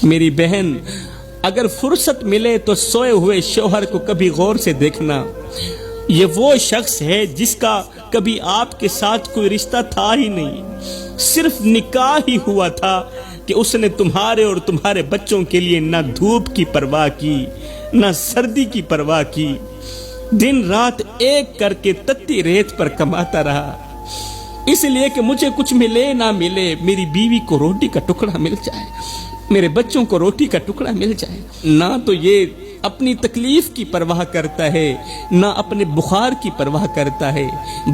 میری بہن، اگر فرصت ملے تو سوئے ہوئے شوہر کو کبھی غور سے دیکھنا. یہ وہ شخص ہے جس کا کبھی آپ کے ساتھ کوئی رشتہ تھا ہی نہیں، صرف نکاح ہی ہوا تھا کہ اس نے تمہارے اور تمہارے بچوں کے لیے نہ دھوپ کی پرواہ کی نہ سردی کی پرواہ کی. دن رات ایک کر کے تتی ریت پر کماتا رہا، اس لیے کہ مجھے کچھ ملے نہ ملے، میری بیوی کو روٹی کا ٹکڑا مل جائے، میرے بچوں کو روٹی کا ٹکڑا مل جائے. نہ تو یہ اپنی تکلیف کی پرواہ کرتا ہے، نہ اپنے بخار کی پرواہ کرتا ہے.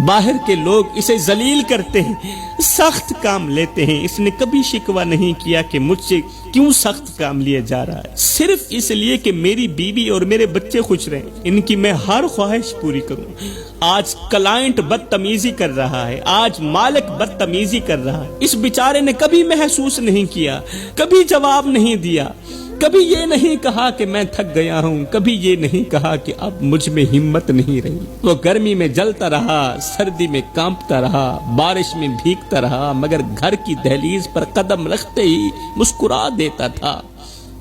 باہر کے لوگ اسے ذلیل کرتے ہیں، سخت کام لیتے ہیں. اس نے کبھی شکوہ نہیں کیا کہ مجھ سے کیوں سخت کام لیا جا رہا ہے، صرف اس لیے کہ میری بیوی اور میرے بچے خوش رہیں، ان کی میں ہر خواہش پوری کروں. آج کلائنٹ بدتمیزی کر رہا ہے، آج مالک بدتمیزی کر رہا ہے. اس بیچارے نے کبھی محسوس نہیں کیا، کبھی جواب نہیں دیا، کبھی یہ نہیں کہا کہ میں تھک گیا ہوں، کبھی یہ نہیں کہا کہ اب مجھ میں ہمت نہیں رہی. وہ گرمی میں جلتا رہا، سردی میں کانپتا رہا، بارش میں بھیگتا رہا، مگر گھر کی دہلیز پر قدم رکھتے ہی مسکرا دیتا تھا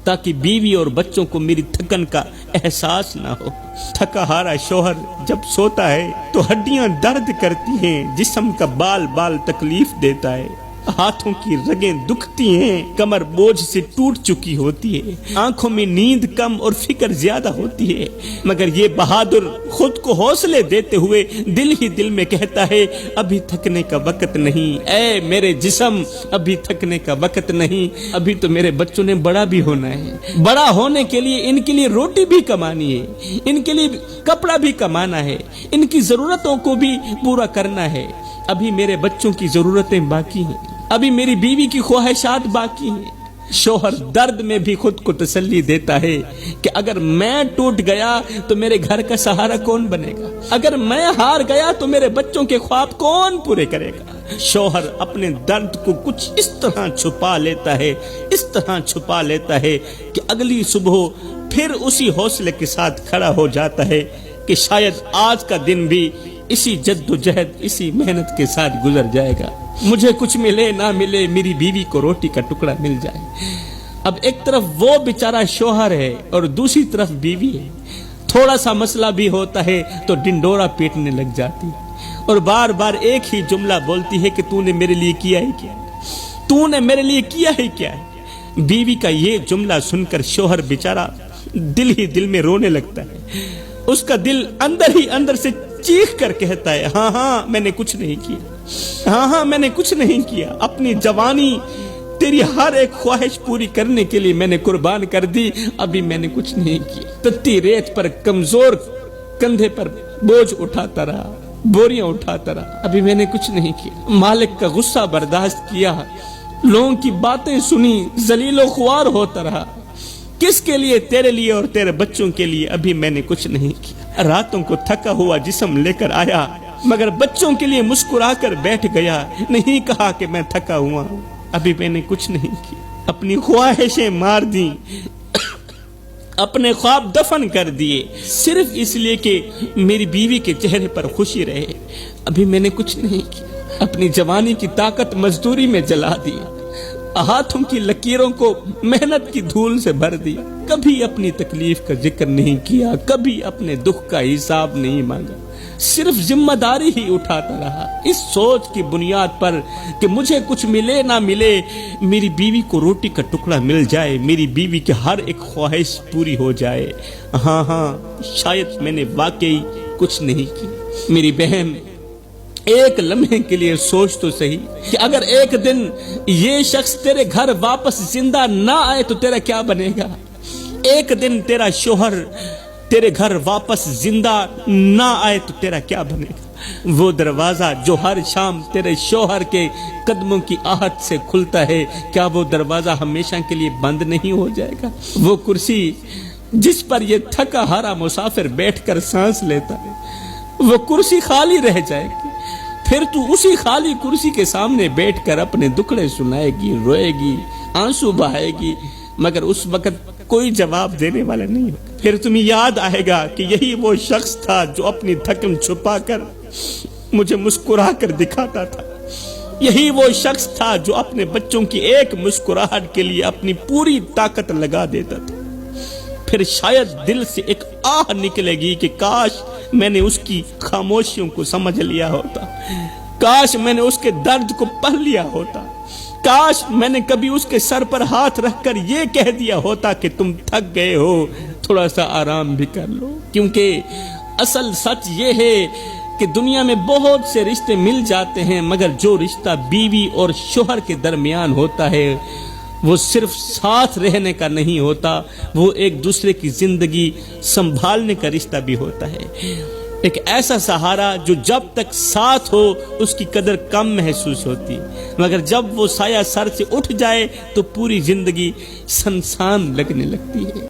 تاکہ بیوی اور بچوں کو میری تھکن کا احساس نہ ہو. تھکا ہارا شوہر جب سوتا ہے تو ہڈیاں درد کرتی ہیں، جسم کا بال بال تکلیف دیتا ہے، ہاتھوں کی رگیں دکھتی ہیں، کمر بوجھ سے ٹوٹ چکی ہوتی ہے، آنکھوں میں نیند کم اور فکر زیادہ ہوتی ہے. مگر یہ بہادر خود کو حوصلے دیتے ہوئے دل ہی دل میں کہتا ہے ابھی تھکنے کا وقت نہیں، اے میرے جسم ابھی تھکنے کا وقت نہیں، ابھی تو میرے بچوں نے بڑا بھی ہونا ہے. بڑا ہونے کے لیے ان کے لیے روٹی بھی کمانی ہے، ان کے لیے کپڑا بھی کمانا ہے، ان کی ضرورتوں کو بھی پورا کرنا ہے. ابھی میرے بچوں کی ضرورتیں باقی ہیں، ابھی میری بیوی کی خواہشات باقی ہیں. شوہر درد میں بھی خود کو تسلی دیتا ہے کہ اگر میں ٹوٹ گیا تو میرے گھر کا سہارا کون بنے گا، اگر میں ہار گیا تو میرے بچوں کے خواب کون پورے کرے گا. شوہر اپنے درد کو کچھ اس طرح چھپا لیتا ہے، اس طرح چھپا لیتا ہے کہ اگلی صبح پھر اسی حوصلے کے ساتھ کھڑا ہو جاتا ہے کہ شاید آج کا دن بھی اسی جد و جہد، اسی محنت کے ساتھ گزر جائے گا. مجھے کچھ ملے نہ ملے، میری بیوی کو روٹی کا ٹکڑا مل جائے. اب ایک طرف وہ بیچارہ شوہر ہے اور دوسری طرف بیوی ہے. تھوڑا سا مسئلہ بھی ہوتا ہے تو ڈنڈورا پیٹنے لگ جاتی اور بار بار ایک ہی جملہ بولتی ہے کہ تو نے میرے لیے کیا ہی کیا ہے، تو نے میرے لیے کیا ہی کیا ہے. بیوی کا یہ جملہ سن کر شوہر بیچارہ دل ہی دل میں رونے لگتا ہے. اس کا دل اندر ہی اندر سے چیخ کر کہتا ہے ہاں ہاں میں نے کچھ نہیں کیا، ہاں ہاں میں نے کچھ نہیں کیا. اپنی جوانی تیری ہر ایک خواہش پوری کرنے کے لیے میں نے قربان کر دی، ابھی میں نے کچھ نہیں کیا. تتی ریت پر کمزور کندھے پر بوجھ اٹھاتا رہا، بوریاں اٹھاتا رہا، ابھی میں نے کچھ نہیں کیا. مالک کا غصہ برداشت کیا، لوگوں کی باتیں سنی، ذلیل و خوار ہوتا رہا. کس کے لیے؟ تیرے لیے اور تیرے بچوں کے لیے. ابھی میں نے کچھ نہیں کیا. راتوں کو تھکا ہوا جسم لے کر آیا مگر بچوں کے لیے مسکرا کر بیٹھ گیا، نہیں کہا کہ میں تھکا ہوا ہوں، ابھی میں نے کچھ نہیں کیا. اپنی خواہشیں مار دیں، اپنے خواب دفن کر دیے صرف اس لیے کہ میری بیوی کے چہرے پر خوشی رہے. ابھی میں نے کچھ نہیں کیا. اپنی جوانی کی طاقت مزدوری میں جلا دی، ہاتھوں کی لکیروں کو محنت کی دھول سے بھر دیا. کبھی اپنی تکلیف کا ذکر نہیں کیا، کبھی اپنے دکھ کا حساب نہیں مانگا، صرف ذمہ داری ہی اٹھاتا رہا اس سوچ کی بنیاد پر کہ مجھے کچھ ملے نہ ملے، میری بیوی کو روٹی کا ٹکڑا مل جائے، میری بیوی کی ہر ایک خواہش پوری ہو جائے. ہاں ہاں شاید میں نے واقعی کچھ نہیں کی. میری بہن، ایک لمحے کے لیے سوچ تو صحیح کہ اگر ایک دن یہ شخص تیرے گھر واپس زندہ نہ آئے تو تیرا کیا بنے گا. ایک دن تیرا شوہر تیرے گھر واپس زندہ نہ آئے تو تیرا کیا بنے گا. وہ دروازہ جو ہر شام تیرے شوہر کے قدموں کی آہٹ سے کھلتا ہے، کیا وہ دروازہ ہمیشہ کے لیے بند نہیں ہو جائے گا. وہ کرسی جس پر یہ تھکا ہارا مسافر بیٹھ کر سانس لیتا ہے، وہ کرسی خالی رہ جائے گی. پھر تو اسی خالی کرسی کے سامنے بیٹھ کر اپنے دکھڑے سنائے گی، روئے گی، آنسو بہائے گی، مگر اس وقت کوئی جواب دینے والا نہیں ہوگا. پھر تمہیں یاد آئے گا کہ یہی وہ شخص تھا جو اپنی تھکن چھپا کر مجھے مسکرا کر دکھاتا تھا. یہی وہ شخص تھا جو اپنے بچوں کی ایک مسکراہٹ کے لیے اپنی پوری طاقت لگا دیتا تھا۔ پھر شاید دل سے ایک آہ نکلے گی کہ کاش میں نے اس کی خاموشیوں کو سمجھ لیا ہوتا، کاش میں نے اس کے درد کو پڑھ لیا ہوتا، کاش میں نے کبھی اس کے سر پر ہاتھ رکھ کر یہ کہہ دیا ہوتا کہ تم تھک گئے ہو، تھوڑا سا آرام بھی کر لو۔ کیونکہ اصل سچ یہ ہے کہ دنیا میں بہت سے رشتے مل جاتے ہیں، مگر جو رشتہ بیوی اور شوہر کے درمیان ہوتا ہے وہ صرف ساتھ رہنے کا نہیں ہوتا، وہ ایک دوسرے کی زندگی سنبھالنے کا رشتہ بھی ہوتا ہے۔ ایک ایسا سہارا جو جب تک ساتھ ہو اس کی قدر کم محسوس ہوتی، مگر جب وہ سایہ سر سے اٹھ جائے تو پوری زندگی سنسان لگنے لگتی ہے۔